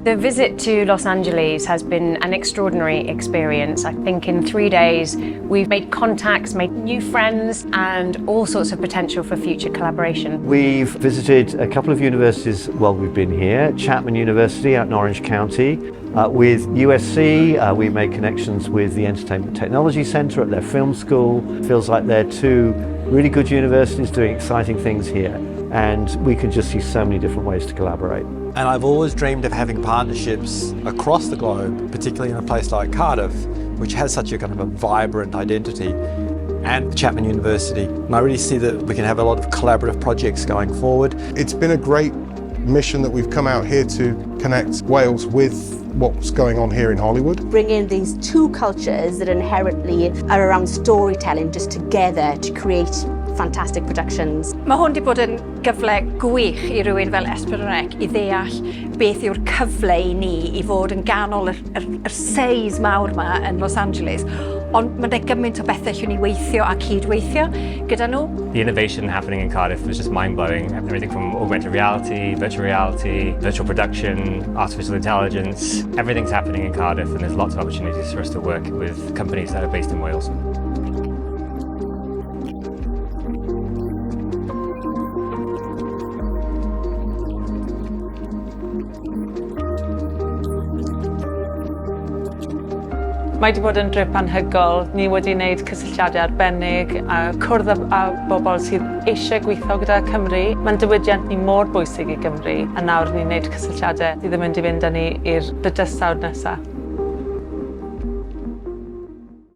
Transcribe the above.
The visit to Los Angeles has been an extraordinary experience. I think in 3 days we've made contacts, made new friends and all sorts of potential for future collaboration. We've visited a couple of universities while we've been here. Chapman University out in Orange County. With USC, we made connections with the Entertainment Technology Center at their film school. Feels like they're two really good universities doing exciting things here, and we can just see so many different ways to collaborate. And I've always dreamed of having partnerships across the globe, particularly in a place like Cardiff, which has such a kind of a vibrant identity, and Chapman University. And I really see that we can have a lot of collaborative projects going forward. It's been a great mission that we've come out here to connect Wales with what's going on here in Hollywood. Bring in these two cultures that inherently are around storytelling just together to create fantastic productions. Mae hwn wedi bod yn gyfle gwych I rywun fel Esbyrnec I ddeall beth yw'r cyfle I ni I fod yn ganol yr seis mawr yma yn Los Angeles. Ond mae gymaint o bethau llwn I weithio a cydweithio gyda nhw. The innovation happening in Cardiff was just mind-blowing. Everything from augmented reality, virtual production, artificial intelligence. Everything's happening in Cardiff and there's lots of opportunities for us to work with companies that are based in Wales. Mae wedi bod yn drip anhygoel. Ni wedi wneud cysylltiadau arbennig a cwrdd â bobl sydd eisiau gweithio gyda Cymru. Mae'n diwydiant ni mor bwysig I Gymru a nawr ni'n wneud cysylltiadau sydd yn mynd I fynd â ni i'r bydysawd nesaf.